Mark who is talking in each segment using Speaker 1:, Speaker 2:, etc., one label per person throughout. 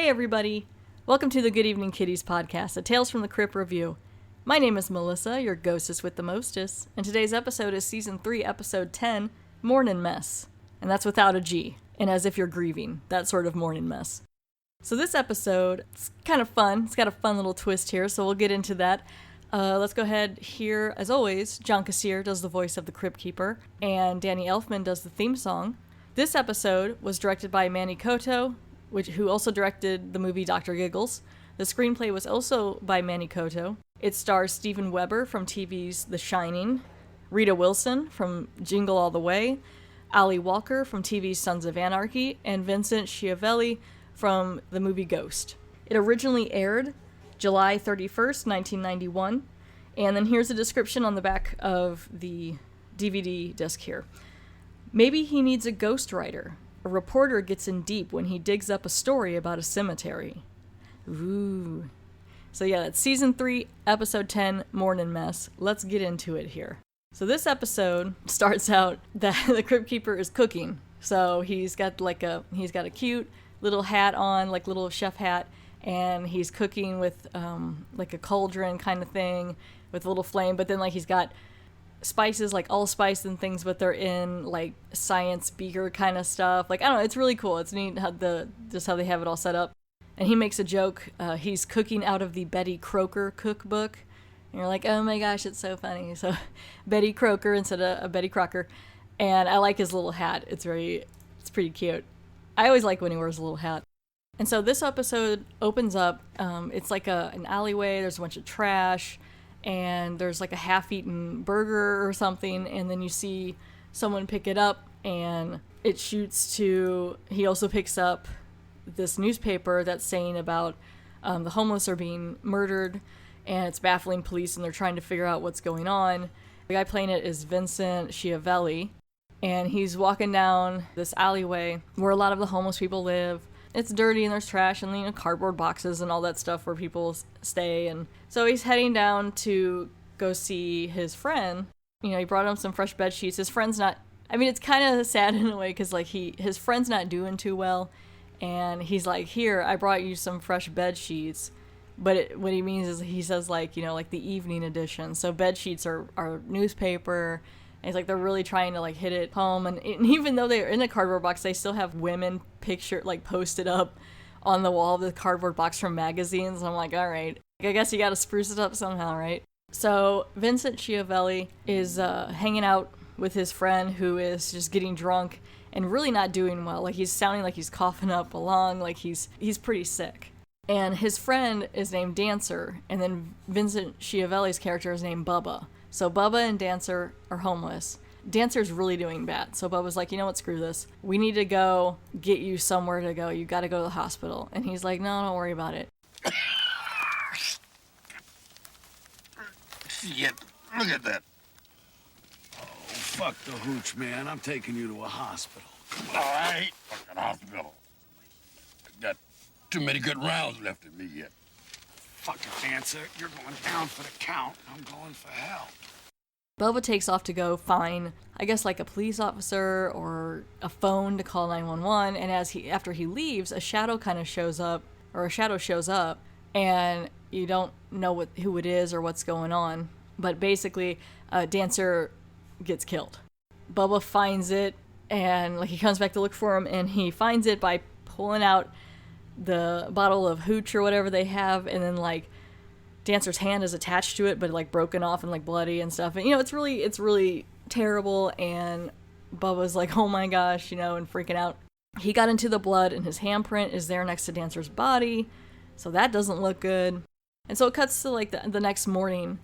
Speaker 1: Hey everybody! Welcome to the Good Evening Kitties podcast, a Tales from the Crypt review. My name is Melissa, your ghostess with the mostest, and today's episode is Season 3, Episode 10, Mournin Mess. And that's without a G, and as if you're grieving, that sort of mournin' mess. So this episode, it's kind of fun. It's got a fun little twist here, so we'll get into that. Let's go ahead here, as always, John Kassir does the voice of the Crypt Keeper, and Danny Elfman does the theme song. This episode was directed by Manny Coto, who also directed the movie Dr. Giggles. The screenplay was also by Manny Coto. It stars Steven Weber from TV's The Shining, Rita Wilson from Jingle All the Way, Ali Walker from TV's Sons of Anarchy, and Vincent Schiavelli from the movie Ghost. It originally aired July 31st, 1991, and then here's a description on the back of the DVD disc here. Maybe he needs a ghostwriter. A reporter gets in deep when he digs up a story about a cemetery. Ooh. So yeah, that's Season 3, Episode 10, Mournin' Mess. Let's get into it here. So this episode starts out that the Crypt Keeper is cooking. So he's got a cute little hat on, like little chef hat, and he's cooking with like a cauldron kind of thing with a little flame, but then like he's got spices, like allspice and things, but they're in like science beaker kind of stuff. Like, I don't know, it's really cool. It's neat how they have it all set up. And he makes a joke. He's cooking out of the Betty Crocker cookbook. And you're like, oh my gosh, it's so funny. So Betty Crocker instead of Betty Crocker. And I like his little hat. It's pretty cute. I always like when he wears a little hat. And so this episode opens up. It's like an alleyway. There's a bunch of trash. And there's like a half-eaten burger or something, and then you see someone pick it up, and it shoots to, he also picks up this newspaper that's saying about the homeless are being murdered, and it's baffling police, and they're trying to figure out what's going on. The guy playing it is Vincent Schiavelli, and he's walking down this alleyway where a lot of the homeless people live. It's dirty and there's trash and cardboard boxes and all that stuff where people stay. And so he's heading down to go see his friend. He brought him some fresh bed sheets. His friend's not, it's kind of sad in a way because like his friend's not doing too well. And he's like, here, I brought you some fresh bed sheets. But what he means is he says like the evening edition. So bed sheets are newspaper. And it's like they're really trying to like hit it home, and even though they're in a cardboard box, they still have women posted up on the wall of the cardboard box from magazines. And I'm like, all right, I guess you got to spruce it up somehow, right? So Vincent Schiavelli is hanging out with his friend who is just getting drunk and really not doing well. Like he's sounding like he's coughing up a lung, like he's pretty sick. And his friend is named Dancer, and then Vincent Schiavelli's character is named Bubba. So Bubba and Dancer are homeless. Dancer's really doing bad. So Bubba's like, you know what, screw this. We need to go get you somewhere to go. You got to go to the hospital. And he's like, no, don't worry about it.
Speaker 2: Shit, look at that.
Speaker 3: Oh, fuck the hooch, man. I'm taking you to a hospital.
Speaker 2: I hate fucking hospitals. I got too many good rounds left in me yet.
Speaker 3: Fucking answer. You're going down for the count. I'm going for help.
Speaker 1: Bubba takes off to go find, I guess, like a police officer or a phone to call 911. And after he leaves, a shadow shows up, and you don't know who it is or what's going on. But basically, Dancer gets killed. Bubba finds it, and like he comes back to look for him, and he finds it by pulling out the bottle of hooch or whatever they have, and then like Dancer's hand is attached to it but like broken off and like bloody and stuff, and it's really terrible. And Bubba's like, oh my gosh, and freaking out. He got into the blood, and his handprint is there next to Dancer's body, so that doesn't look good. And so it cuts to like the next morning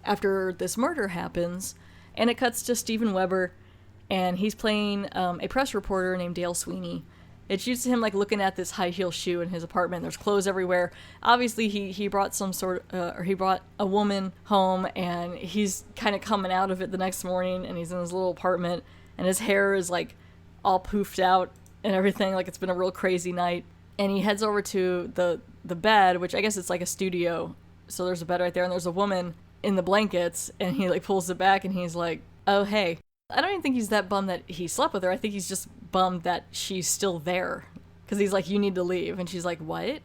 Speaker 1: after this murder happens, and it cuts to Steven Weber, and he's playing a press reporter named Dale Sweeney. It shoots to him like looking at this high heel shoe in his apartment. There's clothes everywhere. Obviously, he brought he brought a woman home, and he's kind of coming out of it the next morning, and he's in his little apartment, and his hair is like all poofed out and everything. Like it's been a real crazy night. And he heads over to the bed, which I guess it's like a studio. So there's a bed right there, and there's a woman in the blankets, and he like pulls it back, and he's like, oh hey. I don't even think he's that bummed that he slept with her. I think he's just bummed that she's still there. Because he's like, you need to leave. And she's like, what?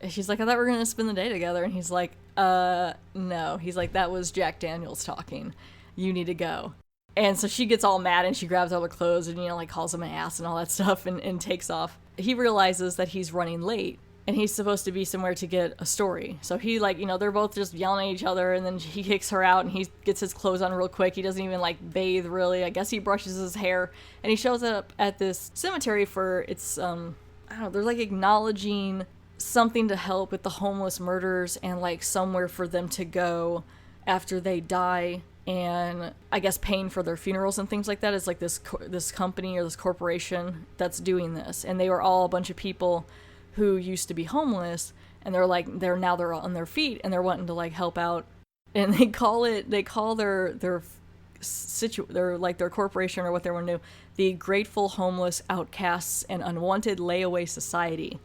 Speaker 1: she's like, I thought we were going to spend the day together. And he's like, no. He's like, that was Jack Daniels talking. You need to go. And so she gets all mad and she grabs all her clothes and, like calls him an ass and all that stuff and takes off. He realizes that he's running late and he's supposed to be somewhere to get a story. So he they're both just yelling at each other, and then he kicks her out and he gets his clothes on real quick. He doesn't even bathe really. I guess he brushes his hair and he shows up at this cemetery for it's, I don't know, they're acknowledging something to help with the homeless murders and somewhere for them to go after they die. And I guess paying for their funerals and things like that is this company or this corporation that's doing this. And they were all a bunch of people who used to be homeless, and they're on their feet and they're wanting to help out. And they call their corporation or what they want to do the Grateful Homeless Outcasts and Unwanted Layaway Society,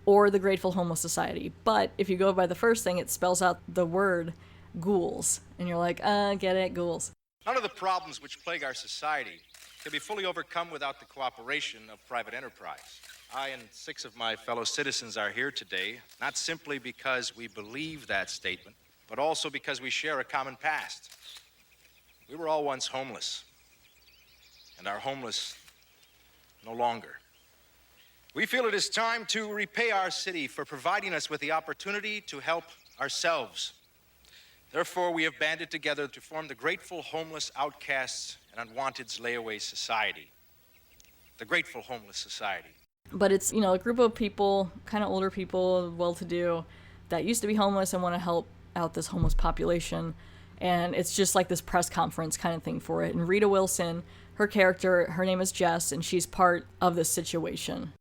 Speaker 1: or the Grateful Homeless Society. But if you go by the first thing, it spells out the word ghouls, and you're like, get it, ghouls.
Speaker 4: None of the problems which plague our society can be fully overcome without the cooperation of private enterprise. I and 6 of my fellow citizens are here today, not simply because we believe that statement, but also because we share a common past. We were all once homeless, and are homeless no longer. We feel it is time to repay our city for providing us with the opportunity to help ourselves. Therefore, we have banded together to form the Grateful Homeless Outcasts and Unwanteds Layaway Society. The Grateful Homeless Society.
Speaker 1: But it's, a group of people, kind of older people, well-to-do, that used to be homeless and want to help out this homeless population. And it's just this press conference kind of thing for it. And Rita Wilson, her character, her name is Jess, and she's part of this situation.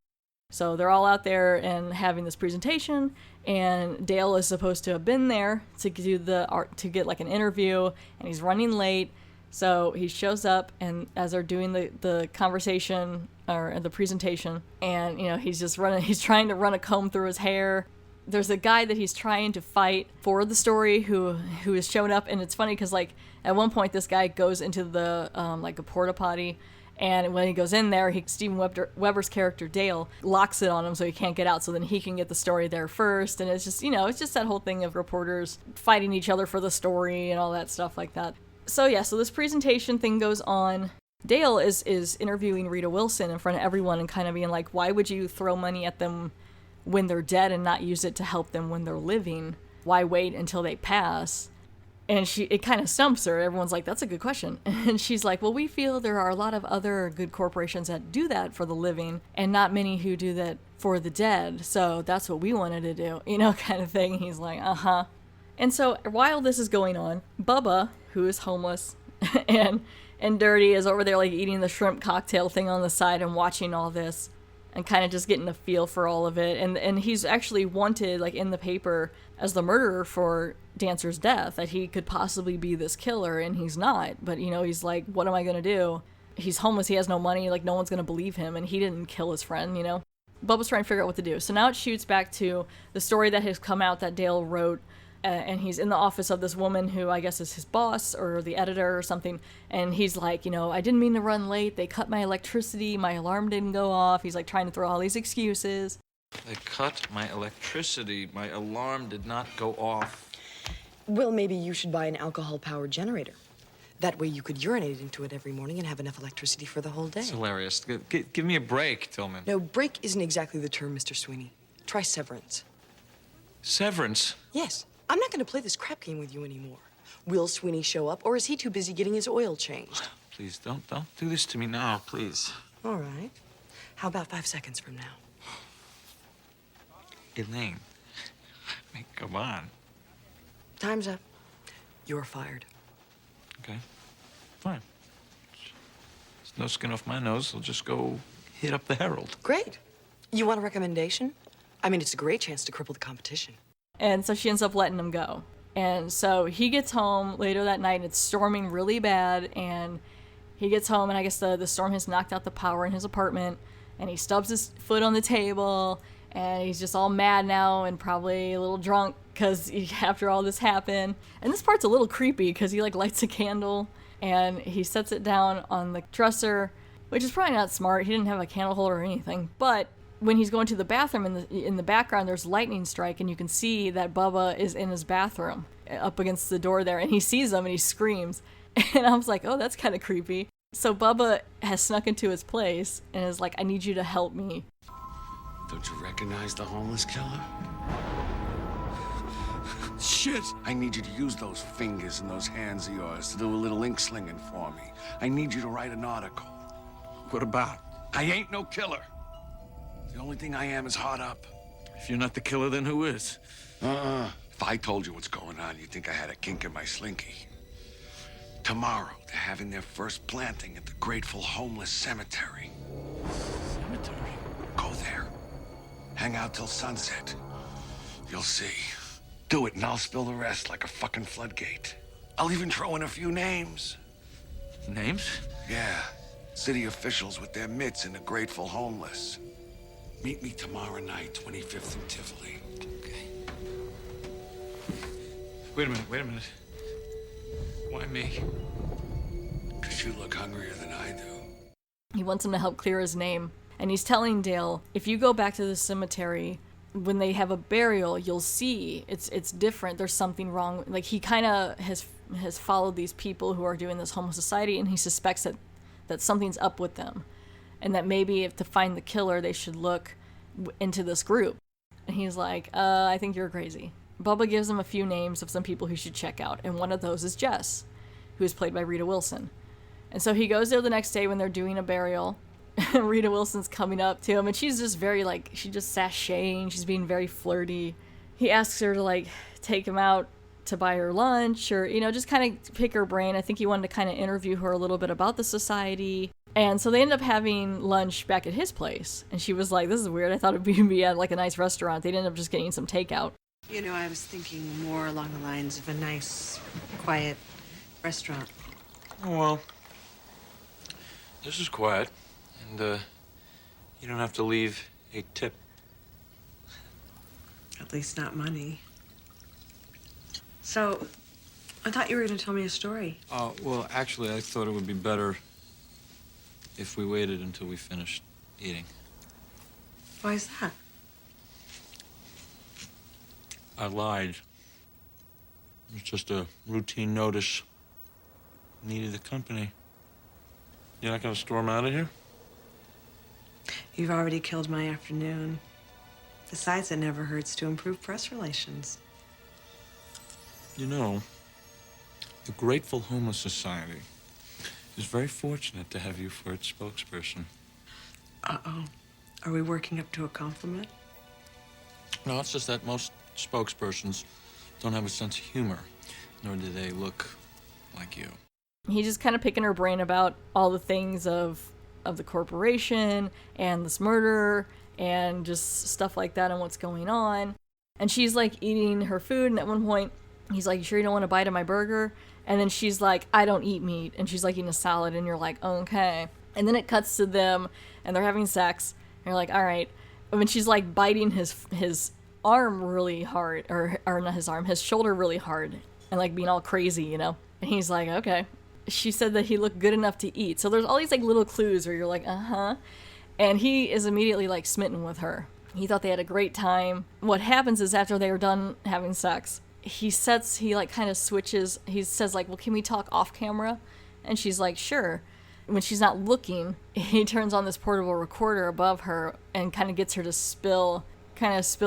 Speaker 1: So they're all out there and having this presentation, and Dale is supposed to have been there to do to get an interview, and he's running late. So he shows up, and as they're doing the conversation or the presentation, and he's trying to run a comb through his hair. There's a guy that he's trying to fight for the story who has shown up, and it's funny because at one point this guy goes into the a porta potty. And when he goes in there, Steven Weber's character, Dale, locks it on him so he can't get out, so then he can get the story there first. And it's just, it's just that whole thing of reporters fighting each other for the story and all that stuff like that. So this presentation thing goes on. Dale is interviewing Rita Wilson in front of everyone and kind of being like, why would you throw money at them when they're dead and not use it to help them when they're living? Why wait until they pass? And it kind of stumps her. Everyone's like, that's a good question. And she's like, well, we feel there are a lot of other good corporations that do that for the living and not many who do that for the dead. So that's what we wanted to do, kind of thing. He's like, uh-huh. And so while this is going on, Bubba, who is homeless and dirty, is over there eating the shrimp cocktail thing on the side and watching all this and kind of just getting a feel for all of it. And he's actually wanted in the paper as the murderer for Dancer's death, that he could possibly be this killer, and he's not. But he's like, what am I gonna do? He's homeless, he has no money, no one's gonna believe him, and he didn't kill his friend. Bubba's trying to figure out what to do. So now it shoots back to the story that has come out that Dale wrote, and he's in the office of this woman who I guess is his boss or the editor or something, and he's like, I didn't mean to run late, they cut my electricity, my alarm didn't go off. He's trying to throw all these excuses.
Speaker 5: They cut my electricity, my alarm did not go off.
Speaker 6: Well, maybe you should buy an alcohol-powered generator. That way you could urinate into it every morning and have enough electricity for the whole day.
Speaker 5: It's hilarious. Give me a break, Tillman.
Speaker 6: No, break isn't exactly the term, Mr. Sweeney. Try severance.
Speaker 5: Severance?
Speaker 6: Yes. I'm not going to play this crap game with you anymore. Will Sweeney show up, or is he too busy getting his oil changed?
Speaker 5: Please, don't do this to me now, please.
Speaker 6: All right. How about 5 seconds from now?
Speaker 5: Elaine, come on.
Speaker 6: Time's up. You're fired.
Speaker 5: Okay, fine. There's no skin off my nose. I'll just go hit up the Herald.
Speaker 6: Great. You want a recommendation? I mean, it's a great chance to cripple the competition.
Speaker 1: And so she ends up letting him go. And so he gets home later that night, and it's storming really bad, and he gets home, and I guess the storm has knocked out the power in his apartment, and he stubs his foot on the table, and he's just all mad now and probably a little drunk because after all this happened. And this part's a little creepy because he lights a candle and he sets it down on the dresser, which is probably not smart. He didn't have a candle holder or anything, but when he's going to the bathroom, in the background there's lightning strike, and you can see that Bubba is in his bathroom up against the door there, and he sees him and he screams. And I was like, oh, that's kind of creepy. So Bubba has snuck into his place and is like, I need you to help me.
Speaker 3: Don't you recognize the homeless killer? Shit! I need you to use those fingers and those hands of yours to do a little ink slinging for me. I need you to write an article.
Speaker 5: What about?
Speaker 3: I ain't no killer. The only thing I am is hard up.
Speaker 5: If you're not the killer, then who is?
Speaker 3: If I told you what's going on, you'd think I had a kink in my slinky. Tomorrow, they're having their first planting at the Grateful Homeless Cemetery.
Speaker 5: Cemetery?
Speaker 3: Go there. Hang out till sunset. You'll see. Do it and I'll spill the rest like a fucking floodgate. I'll even throw in a few names.
Speaker 5: Names?
Speaker 3: Yeah. City officials with their mitts in the Grateful Homeless. Meet me tomorrow night, 25th and Tivoli.
Speaker 5: Okay. Wait a minute. Why me?
Speaker 3: Because you look hungrier than I do.
Speaker 1: He wants him to help clear his name. And he's telling Dale, if you go back to the cemetery, when they have a burial, you'll see it's different. There's something wrong. Like, he kind of has followed these people who are doing this homeless society, and he suspects that something's up with them. And that maybe if to find the killer, they should look into this group. And he's like, I think you're crazy. Bubba gives him a few names of some people who should check out, and one of those is Jess, who is played by Rita Wilson. And so he goes there the next day when they're doing a burial. Rita Wilson's coming up to him, and she's just very, like, she's just sashaying, she's being very flirty. He asks her to, like, take him out to buy her lunch, or, you know, just kind of pick her brain. I think he wanted to kind of interview her a little bit about the society. And so they end up having lunch back at his place. And she was like, this is weird. I thought it'd be at, like, a nice restaurant. They'd end up just getting some takeout.
Speaker 7: You know, I was thinking more along the lines of a nice, quiet restaurant.
Speaker 5: Oh, well. This is quiet. And, you don't have to leave a tip.
Speaker 7: At least not money. So, I thought you were going to tell me a story.
Speaker 5: Well, actually, I thought it would be better if we waited until we finished eating.
Speaker 7: Why is that?
Speaker 5: I lied. It's just a routine notice. Needed the company. You're not gonna storm out of here?
Speaker 7: You've already killed my afternoon. Besides, it never hurts to improve press relations.
Speaker 5: You know, the Grateful Homeless Society is very fortunate to have you for its spokesperson.
Speaker 7: Uh-oh. Are we working up to a compliment?
Speaker 5: No, it's just that most spokespersons don't have a sense of humor, nor do they look like you.
Speaker 1: He's just kind of picking her brain about all the things of the corporation and this murder and just stuff like that and what's going on. And she's like eating her food, and at one point he's like, you sure you don't want a bite of my burger? And then she's like, I don't eat meat. And she's like eating a salad, and you're like, okay. And then it cuts to them and they're having sex, and you're like, all right. And when she's like biting his arm really hard, or not his arm, his shoulder really hard, and like being all crazy, you know? And he's like, okay. She said that he looked good enough to eat. So there's all these like little clues where you're like, uh-huh. And he is immediately like smitten with her. He thought they had a great time. What happens is after they were done having sex, he like kind of switches. He says like, well, can we talk off camera? And she's like, sure. When she's not looking, he turns on this portable recorder above her and kind of gets her to spill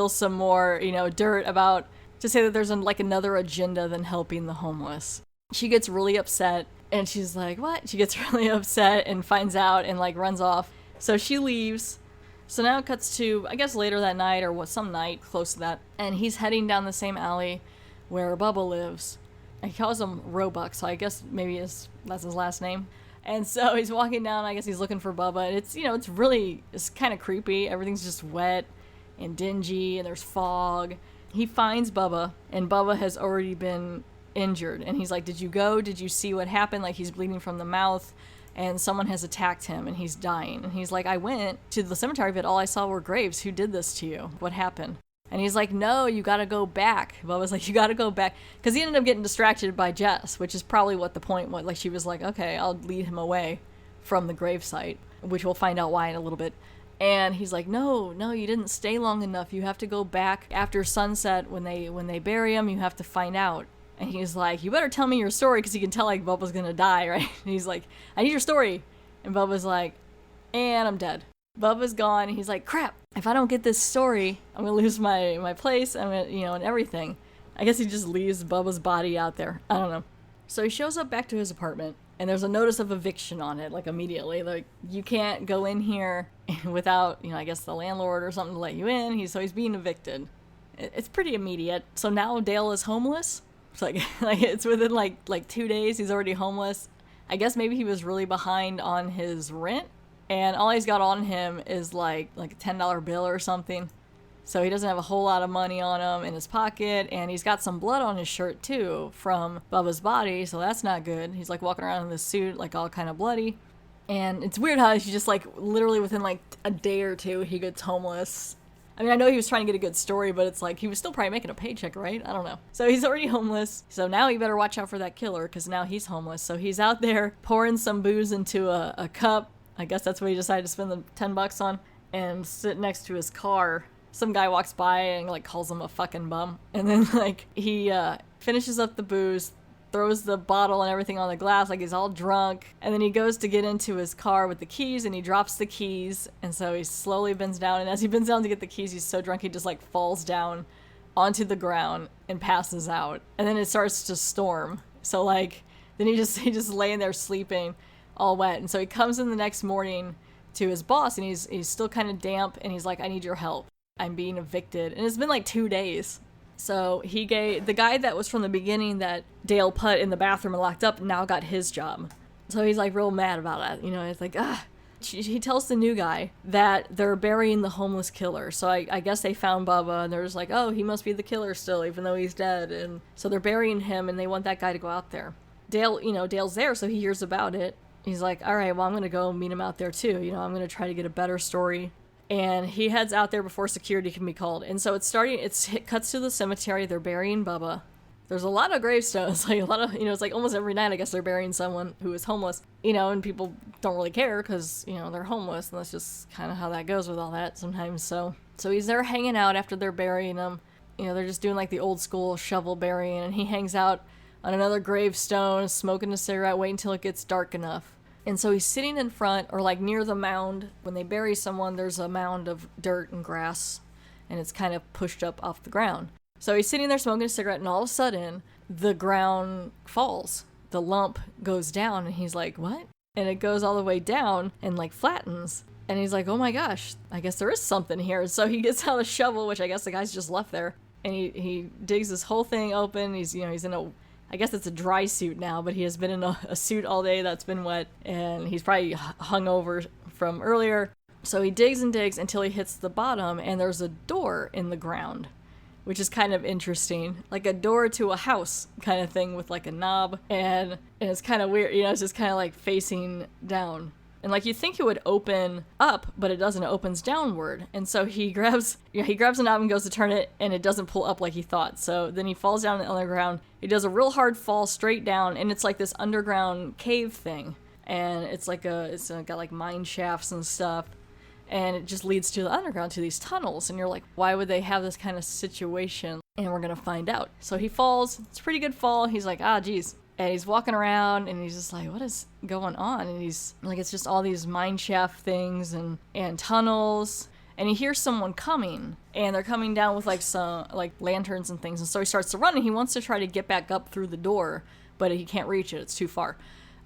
Speaker 1: some more, you know, dirt about, to say that there's like another agenda than helping the homeless. She gets really upset, and she's like, what? She gets really upset and finds out and like runs off. So she leaves. So now it cuts to, I guess, later that night, or some night close to that, and he's heading down the same alley where Bubba lives. He calls him Roebuck, so I guess maybe that's his last name. And so he's walking down, I guess he's looking for Bubba, and it's, you know, it's kind of creepy. Everything's just wet and dingy, and there's fog. He finds Bubba, and Bubba has already been injured. And he's like, did you go? Did you see what happened? Like, he's bleeding from the mouth, and someone has attacked him, and he's dying. And he's like, I went to the cemetery, but all I saw were graves. Who did this to you? What happened? And he's like, no, you gotta go back. Bubba's like, you gotta go back. Because he ended up getting distracted by Jess, which is probably what the point was. Like, she was like, okay, I'll lead him away from the gravesite, which we'll find out why in a little bit. And he's like, no, you didn't stay long enough. You have to go back after sunset when they bury him. You have to find out. And he's like, you better tell me your story, because he can tell, like, Bubba's gonna die, right? And he's like, I need your story. And Bubba's like, and I'm dead. Bubba's gone. And he's like, crap, if I don't get this story, I'm gonna lose my place, I'm gonna, and everything. I guess he just leaves Bubba's body out there. I don't know. So he shows up back to his apartment, and there's a notice of eviction on it, like, immediately. Like, you can't go in here without, I guess the landlord or something to let you in. So he's being evicted. It's pretty immediate. So now Dale is homeless. It's like it's within like 2 days he's already homeless. I guess maybe he was really behind on his rent, and all he's got on him is like a $10 bill or something. So he doesn't have a whole lot of money on him in his pocket, and he's got some blood on his shirt too from Bubba's body, so that's not good. He's like walking around in this suit, like all kind of bloody. And it's weird how he's just like literally within like a day or two he gets homeless. I mean, I know he was trying to get a good story, but it's like he was still probably making a paycheck, right? I don't know. So he's already homeless. So now he better watch out for that killer, because now he's homeless. So he's out there pouring some booze into a cup. I guess that's what he decided to spend the $10 on, and sit next to his car. Some guy walks by and like calls him a fucking bum. And then like he finishes up the booze, throws the bottle and everything on the glass, like he's all drunk. And then he goes to get into his car with the keys, and he drops the keys. And so he slowly bends down, and as he bends down to get the keys, he's so drunk he just like falls down onto the ground and passes out. And then it starts to storm. So like then he just laying there sleeping all wet. And so he comes in the next morning to his boss, and he's still kind of damp, and he's like, I need your help. I'm being evicted. And it's been like 2 days. So he gave the guy that was from the beginning that Dale put in the bathroom and locked up, now got his job. So he's like real mad about it. It's like, he tells the new guy that they're burying the homeless killer. So I guess they found Bubba, and they're just like, oh, he must be the killer still, even though he's dead. And so they're burying him, and they want that guy to go out there. Dale, Dale's there, so he hears about it. He's like, all right, well, I'm going to go meet him out there too. I'm going to try to get a better story. And he heads out there before security can be called. And so it cuts to the cemetery. They're burying Bubba. There's a lot of gravestones, like a lot of, it's like almost every night, I guess, they're burying someone who is homeless, and people don't really care because, they're homeless, and that's just kind of how that goes with all that sometimes. So he's there hanging out after they're burying him. They're just doing like the old school shovel burying, and he hangs out on another gravestone, smoking a cigarette, waiting until it gets dark enough. And so he's sitting in front, or like near the mound. When they bury someone, there's a mound of dirt and grass, and it's kind of pushed up off the ground. So he's sitting there smoking a cigarette, and all of a sudden, the ground falls. The lump goes down, and he's like, what? And it goes all the way down and like flattens. And he's like, oh my gosh, I guess there is something here. So he gets out a shovel, which I guess the guy's just left there, and he digs this whole thing open. He's in a, I guess it's a dry suit now, but he has been in a suit all day that's been wet, and he's probably hung over from earlier. So he digs and digs until he hits the bottom, and there's a door in the ground, which is kind of interesting. Like a door to a house kind of thing with like a knob, and it's kind of weird, it's just kind of like facing down. And like you'd think it would open up, but it doesn't. It opens downward. And so he grabs a knob and goes to turn it, and it doesn't pull up like he thought. So then he falls down on the ground. He does a real hard fall straight down, and it's like this underground cave thing. And it's got like mine shafts and stuff. And it just leads to the underground, to these tunnels. And you're like, why would they have this kind of situation? And we're going to find out. So he falls. It's a pretty good fall. He's like, geez. And he's walking around, and he's just like, what is going on? And he's like, it's just all these mine shaft things and tunnels. And he hears someone coming, and they're coming down with like some like lanterns and things. And so he starts to run, and he wants to try to get back up through the door, but he can't reach it. It's too far.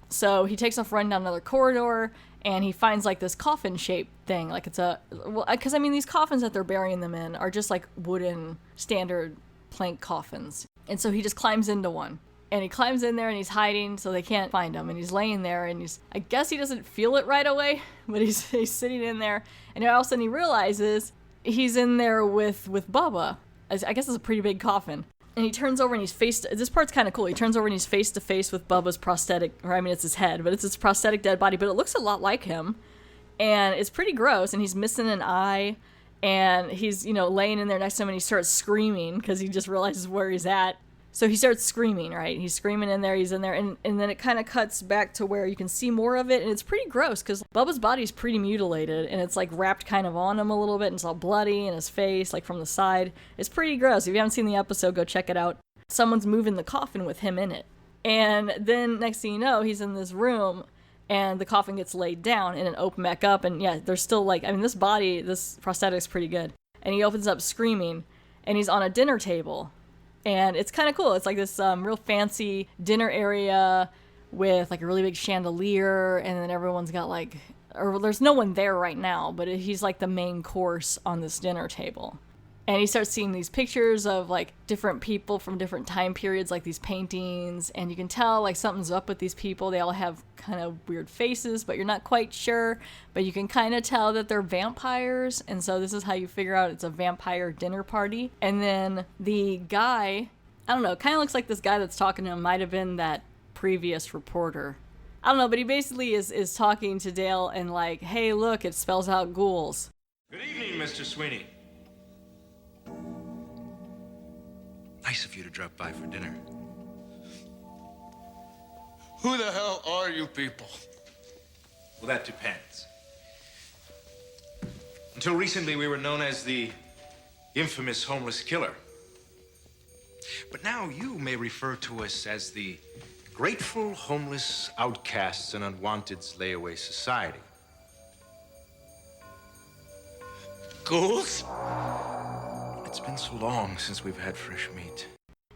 Speaker 1: So he takes off running down another corridor, and he finds like this coffin shaped thing. Like it's because these coffins that they're burying them in are just like wooden standard plank coffins. And so he just climbs into one. And he climbs in there, and he's hiding so they can't find him. And he's laying there, and I guess he doesn't feel it right away, but he's sitting in there. And all of a sudden he realizes he's in there with Bubba. I guess it's a pretty big coffin. And he turns over, and this part's kind of cool. He turns over, and he's face to face with Bubba's prosthetic, it's his head, but it's his prosthetic dead body, but it looks a lot like him. And it's pretty gross, and he's missing an eye. And he's, laying in there next to him, and he starts screaming because he just realizes where he's at. So he starts screaming, right? He's screaming in there, he's in there, and then it kind of cuts back to where you can see more of it, and it's pretty gross, because Bubba's body's pretty mutilated, and it's, like, wrapped kind of on him a little bit, and it's all bloody in his face, like, from the side. It's pretty gross. If you haven't seen the episode, go check it out. Someone's moving the coffin with him in it. And then, next thing you know, he's in this room, and the coffin gets laid down, and it opens back up, and yeah, there's still, like, I mean, this prosthetic's pretty good. And he opens up screaming, and he's on a dinner table. And it's kind of cool. It's like this real fancy dinner area with like a really big chandelier, and then everyone's got like, or there's no one there right now, but he's like the main course on this dinner table. And he starts seeing these pictures of like different people from different time periods, like these paintings, and you can tell like something's up with these people. They all have kind of weird faces, but you're not quite sure, but you can kind of tell that they're vampires. And so this is how you figure out it's a vampire dinner party. And then the guy, I don't know, kind of looks like this guy that's talking to him might have been that previous reporter. I don't know, but he basically is talking to Dale and like, hey, look, it spells out ghouls.
Speaker 4: Good evening, Mr. Sweeney. Nice of you to drop by for dinner.
Speaker 3: Who the hell are you people?
Speaker 4: Well, that depends. Until recently, we were known as the infamous homeless killer. But now you may refer to us as the grateful homeless outcasts and unwanteds layaway society.
Speaker 3: Ghouls?
Speaker 4: It's been so long since we've had fresh meat.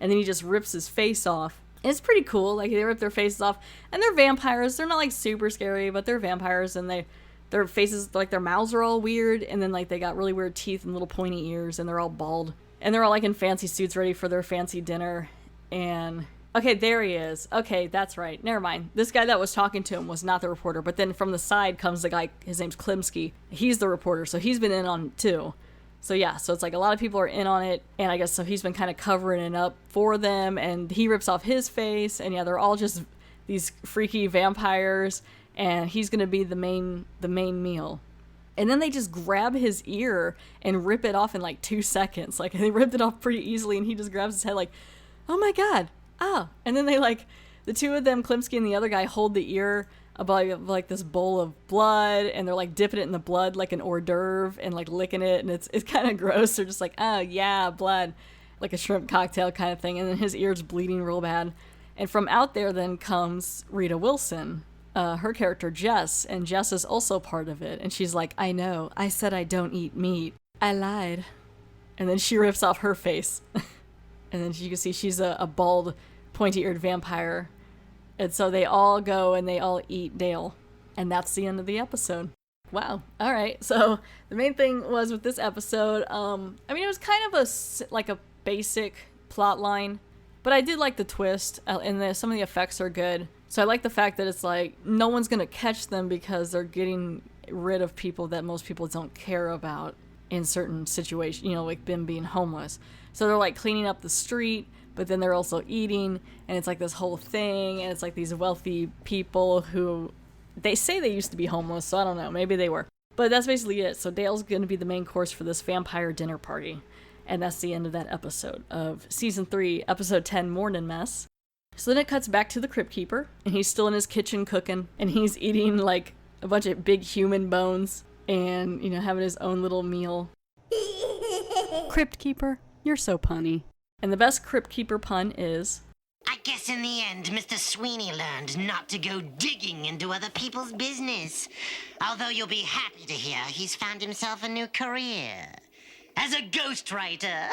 Speaker 1: And then he just rips his face off. And it's pretty cool. Like, they rip their faces off. And they're vampires. They're not, like, super scary, but they're vampires. And their faces, like, their mouths are all weird. And then, like, they got really weird teeth and little pointy ears. And they're all bald. And they're all, like, in fancy suits ready for their fancy dinner. And... okay, there he is. Okay, that's right. Never mind. This guy that was talking to him was not the reporter. But then from the side comes the guy. His name's Klimsky. He's the reporter. So he's been in on it, too. So yeah, so it's like a lot of people are in on it, and I guess so he's been kind of covering it up for them, and he rips off his face, and yeah, they're all just these freaky vampires, and he's gonna be the main meal. And then they just grab his ear and rip it off in like 2 seconds. Like, they ripped it off pretty easily, and he just grabs his head like, oh my god, ah. And then they like, the two of them, Klimsky and the other guy, hold the ear above like this bowl of blood, and they're like dipping it in the blood like an hors d'oeuvre and like licking it, and it's kind of gross. They're just like, oh yeah, blood, like a shrimp cocktail kind of thing. And then his ear's bleeding real bad. And from out there then comes Rita Wilson, her character Jess, and Jess is also part of it, and she's like, I know, I said I don't eat meat, I lied. And then she rips off her face. And then you can see she's a bald pointy-eared vampire. And so they all go and they all eat Dale. And that's the end of the episode. Wow. All right. So the main thing was with this episode, I mean, it was kind of a basic plot line, but I did like the twist, and some of the effects are good. So I like the fact that it's like no one's going to catch them because they're getting rid of people that most people don't care about in certain situations, you know, like them being homeless. So they're like cleaning up the street, but then they're also eating, and it's like this whole thing, and it's like these wealthy people who, they say they used to be homeless, so I don't know, maybe they were. But that's basically it. So Dale's going to be the main course for this vampire dinner party, and that's the end of that episode of Season 3, Episode 10, Mournin Mess. So then it cuts back to the Crypt Keeper, and he's still in his kitchen cooking, and he's eating like a bunch of big human bones, and, you know, having his own little meal. Crypt Keeper, you're so punny. And the best Crypt Keeper pun is...
Speaker 8: I guess in the end, Mr. Sweeney learned not to go digging into other people's business. Although you'll be happy to hear he's found himself a new career. As a ghostwriter.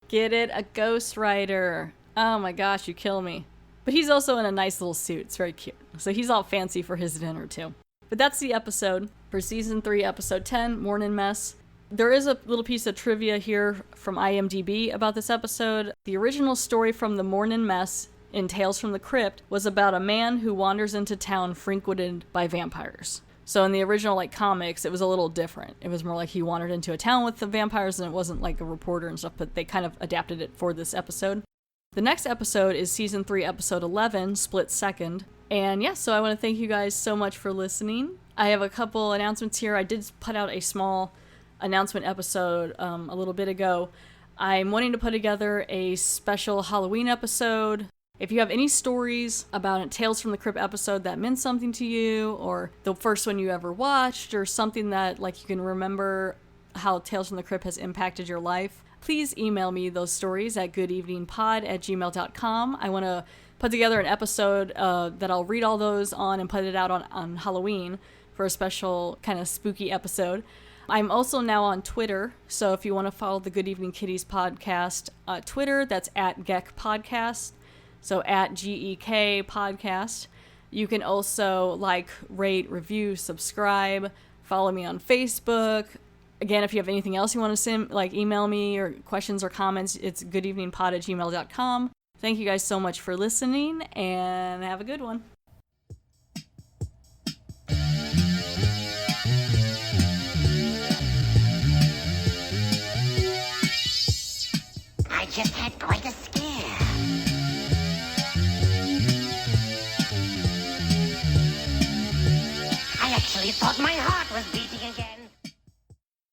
Speaker 1: Get it? A ghostwriter. Oh my gosh, you kill me. But he's also in a nice little suit. It's very cute. So he's all fancy for his dinner, too. But that's the episode for Season 3, Episode 10, Mournin Mess. There is a little piece of trivia here from IMDb about this episode. The original story from the Mournin Mess in Tales from the Crypt was about a man who wanders into town frequented by vampires. So in the original like comics, it was a little different. It was more like he wandered into a town with the vampires, and it wasn't like a reporter and stuff, but they kind of adapted it for this episode. The next episode is Season 3, Episode 11, Split Second. And yeah, so I want to thank you guys so much for listening. I have a couple announcements here. I did put out a small announcement episode a little bit ago I'm wanting to put together a special Halloween episode. If you have any stories about a Tales from the Crypt episode that meant something to you, or the first one you ever watched, or something that like you can remember how Tales from the Crypt has impacted your life, please email me those stories at goodeveningpod@gmail.com. I want to put together an episode that I'll read all those on and put it out on Halloween for a special kind of spooky episode. I'm also now on Twitter, so if you want to follow the Good Evening Kitties podcast Twitter, that's at GEK Podcast, so at GEK Podcast. You can also like, rate, review, subscribe, follow me on Facebook. Again, if you have anything else you want to send, like email me or questions or comments, it's goodeveningpod@gmail.com. Thank you guys so much for listening, and have a good one.
Speaker 8: I just had quite a scare. I actually thought my heart was beating.